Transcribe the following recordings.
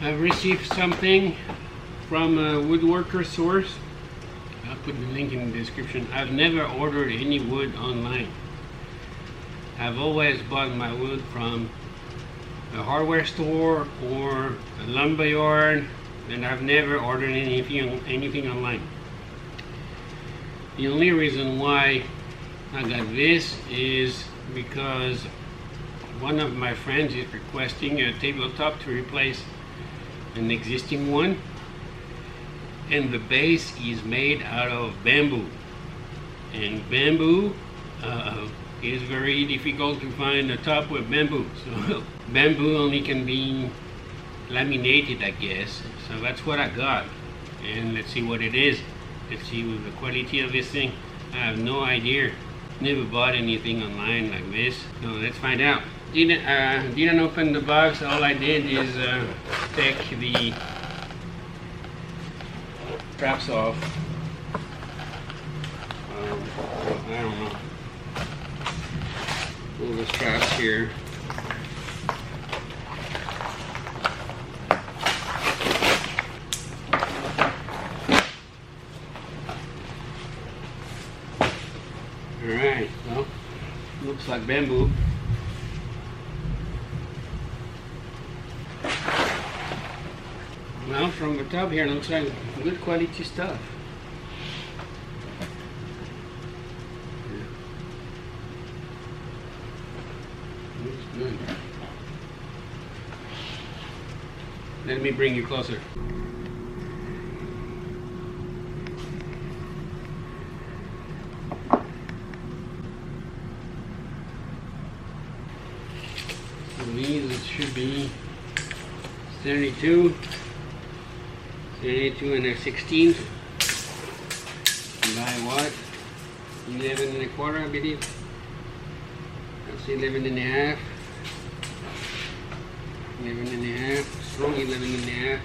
I've received something from a woodworker source. I'll put the link in the description. I've never ordered any wood online. I've always bought my wood from a hardware store or a lumber yard, and I've never ordered anything online. The only reason why I got this is because one of my friends is requesting a tabletop to replace an existing one, and the base is made out of bamboo, and bamboo is very difficult to find a top with bamboo, so bamboo only can be laminated, I guess. So that's what I got, and let's see what it is. Let's see with the quality of this thing. I have no idea. Never bought anything online like this, so let's find out. Didn't open the box. All I did is take the straps off. I don't know. Pull the straps here. Alright, well, looks like bamboo. Well, from the top here, looks like good quality stuff. Looks good. Let me bring you closer. These, it should be 72 and a 16 by what? 11 and a quarter, I believe. That's 11 and a half. 11 and a half. Strong 11 and a half.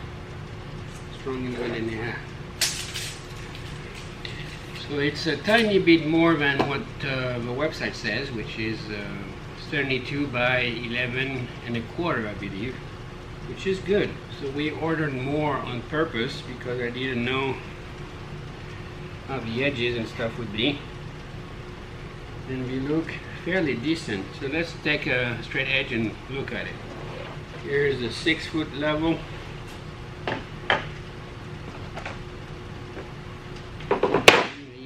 Strong 11 and a half. So it's a tiny bit more than what the website says, which is 72 by 11 and a quarter, I believe, which is good. So we ordered more on purpose because I didn't know how the edges and stuff would be, and we look fairly decent. So let's take a straight edge and look at it. Here's the 6-foot level. The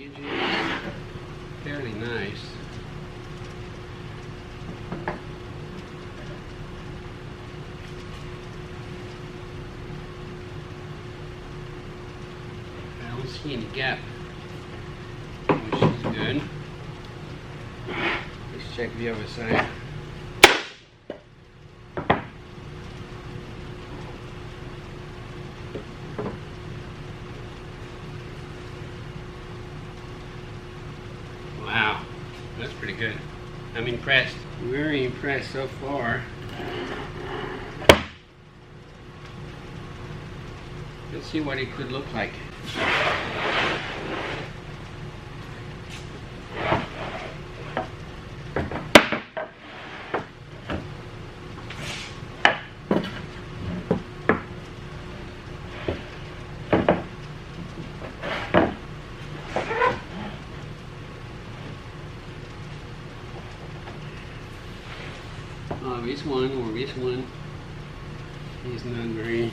edge is fairly nice. I don't see any gap, which is good. Let's check the other side. Wow, that's pretty good. I'm impressed. Very impressed so far. Let's see what it could look like. This one or this one is not very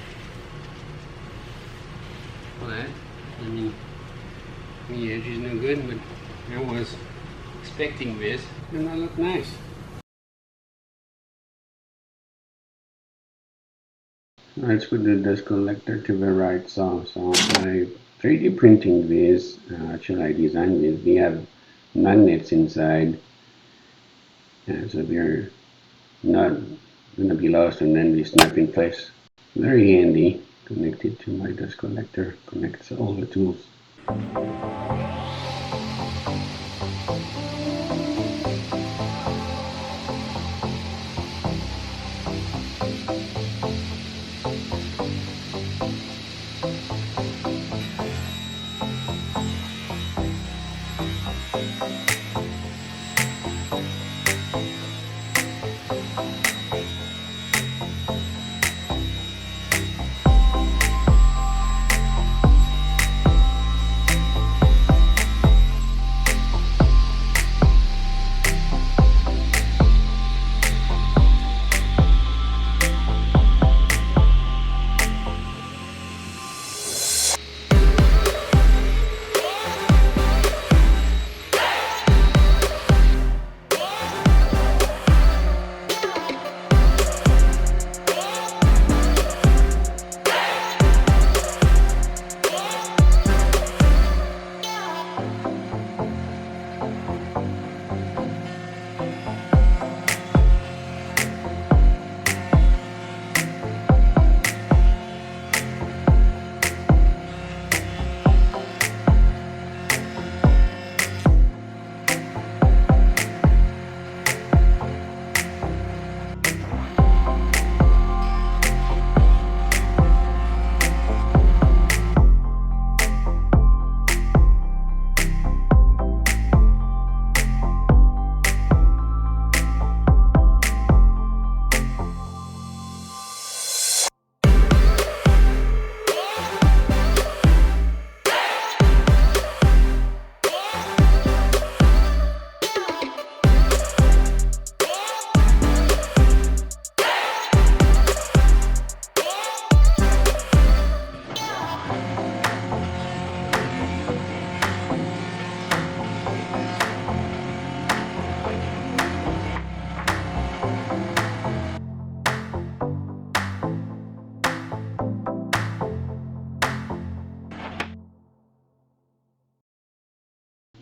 flat. I mean, the edge is no good, but I was expecting this, and that looked nice. Let's put the dust collector to the right. So I 3D printing this. Actually, I designed this. We have magnets inside, so they're not going to be lost, and then they snap in place. Very handy. Connected to my dust collector. Connects all the tools.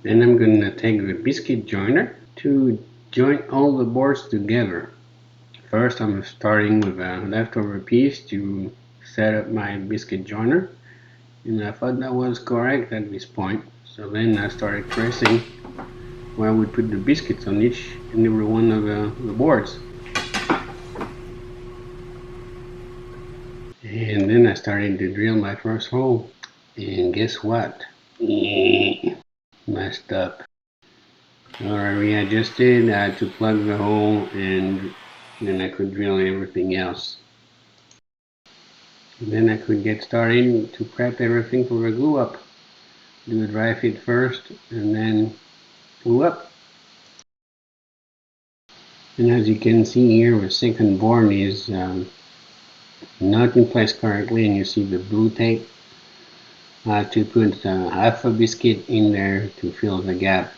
Then I'm going to take the biscuit joiner to join all the boards together. First I'm starting with a leftover piece to set up my biscuit joiner, and I thought that was correct at this point. So then I started tracing where I would put the biscuits on each and every one of the boards. And then I started to drill my first hole, and guess what? Messed up. So I readjusted to plug the hole, and then I could drill everything else. And then I could get started to prep everything for the glue up. Do a dry fit first and then glue up. And as you can see here, the second board is not in place correctly, and you see the blue tape. I have to put half a biscuit in there to fill the gap,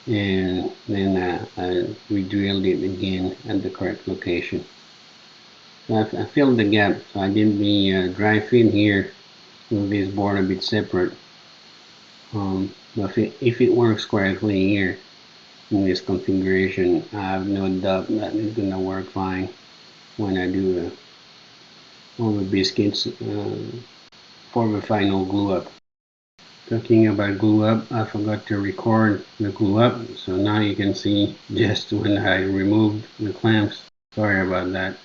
and then I re-drilled it again at the correct location. So I filled the gap, so I did the dry fit here with this board a bit separate. But if it works correctly here in this configuration, I have no doubt that it's gonna work fine when I do all the biscuits for the final glue up. Talking about glue up, I forgot to record the glue up, so now you can see just when I removed the clamps. Sorry about that.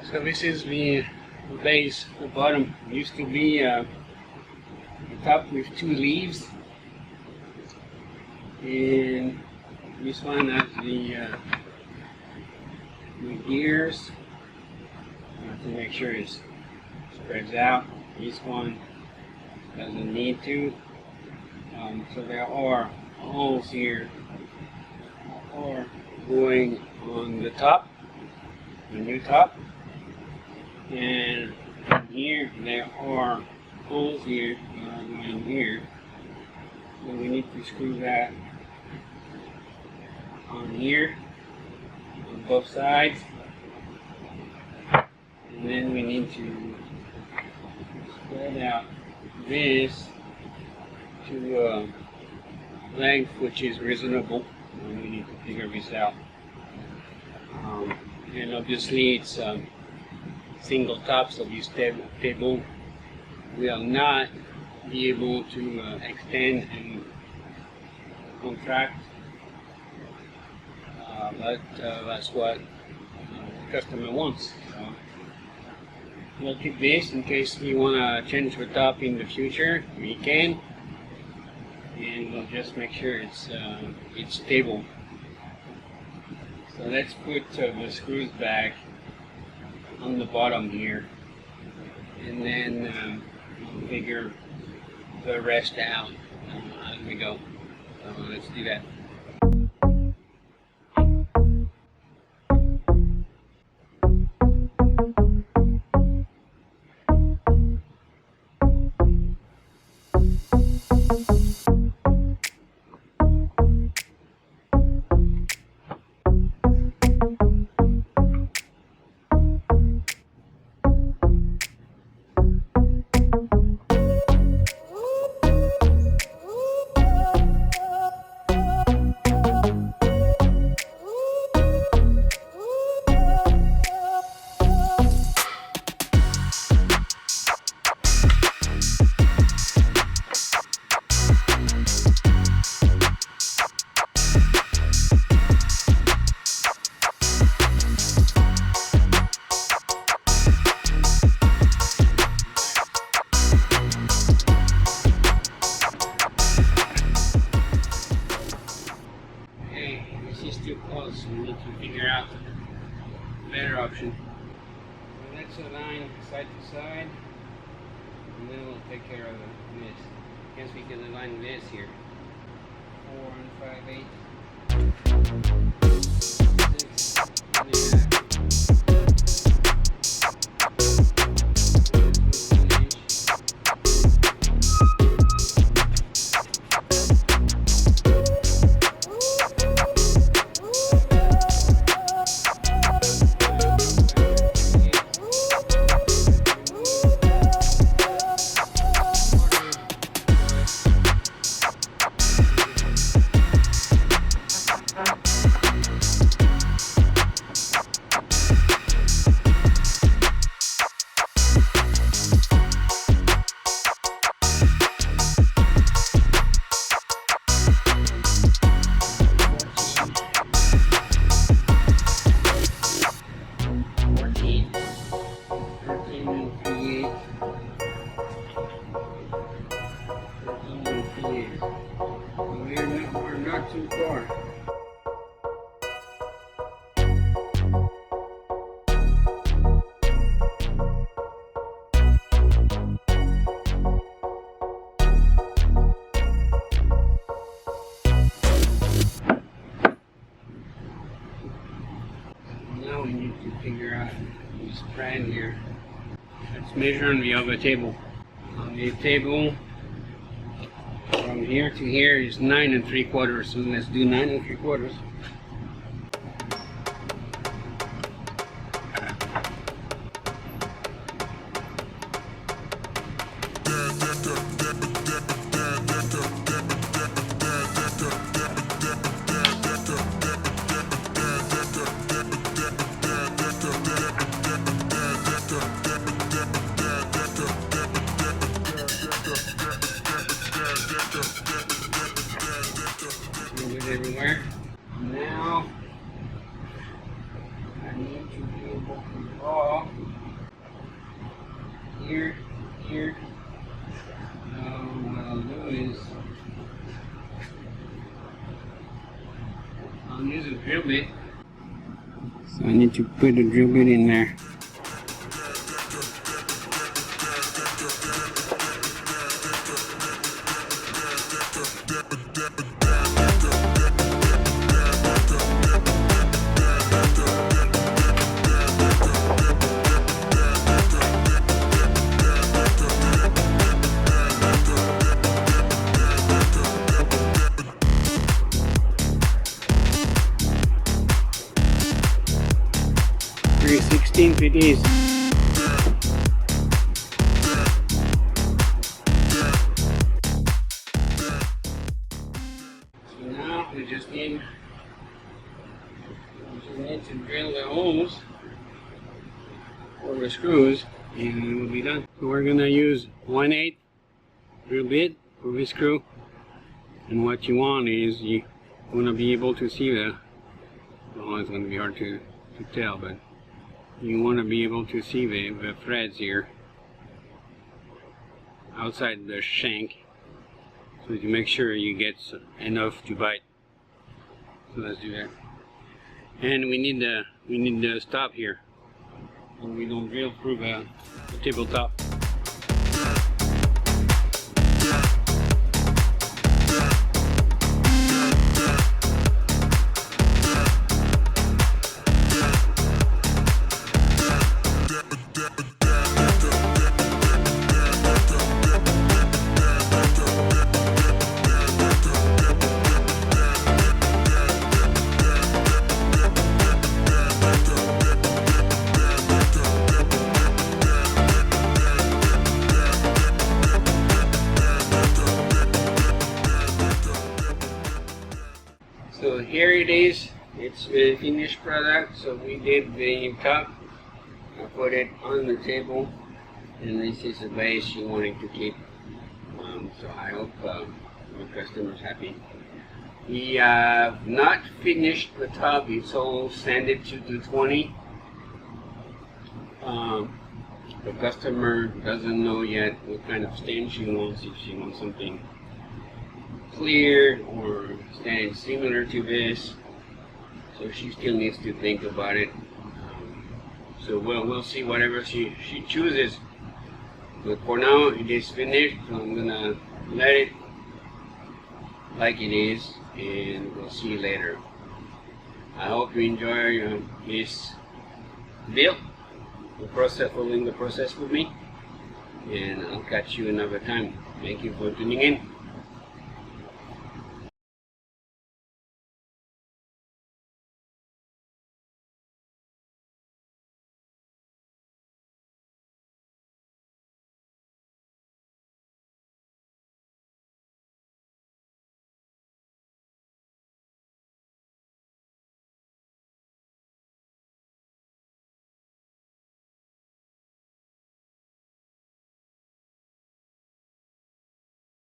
So this is the base. The bottom used to be the top with two leaves, and this one has the gears. I have to make sure it spreads out. This one doesn't need to. So there are holes here are going on the top, the new top. And here there are holes here going here, so we need to screw that on here on both sides, and then we need to spread out this to a length which is reasonable, and we need to figure this out. And obviously it's single top, so this table will not be able to extend contract, but that's what the customer wants. So we'll keep this in case we want to change the top in the future. We can, and we'll just make sure it's stable. So let's put the screws back on the bottom here, and then we'll figure the rest out as we go. So let's do that. We need to figure out a better option. So let's align side to side, and then we'll take care of this. I guess we can align this here. 4 and 5/8. 6 and a half. We're not too far. Now we need to figure out this spread here. Let's measure on the other table. On the table, from here to here is 9 3/4. So let's do 9 3/4. Everywhere. Now I need to be able to draw here. So what I'll do is I'll use a drill bit. So I need to put a drill bit in there. It is. So now we just need to drill the holes for the screws, and it will be done. So we're gonna use 1/8 drill bit for this screw, And what you want is you want to be able to see the, well, it's going to be hard to tell, but you want to be able to see the threads here outside the shank, so to make sure you get enough to bite. So let's do that. And we need the stop here, so we don't drill through the tabletop. So here it is, it's the finished product. So we did the top, I put it on the table, and this is the base you wanted to keep. So I hope the customer's happy. We have not finished the top, it's all sanded to 220. The customer doesn't know yet what kind of stain she wants, if she wants something clear or stain similar to this, so she still needs to think about it. So we'll see whatever she chooses, but for now it is finished, so I'm gonna let it like it is, and we'll see you later. I hope you enjoy this build, following the process with me, and I'll catch you another time. Thank you for tuning in.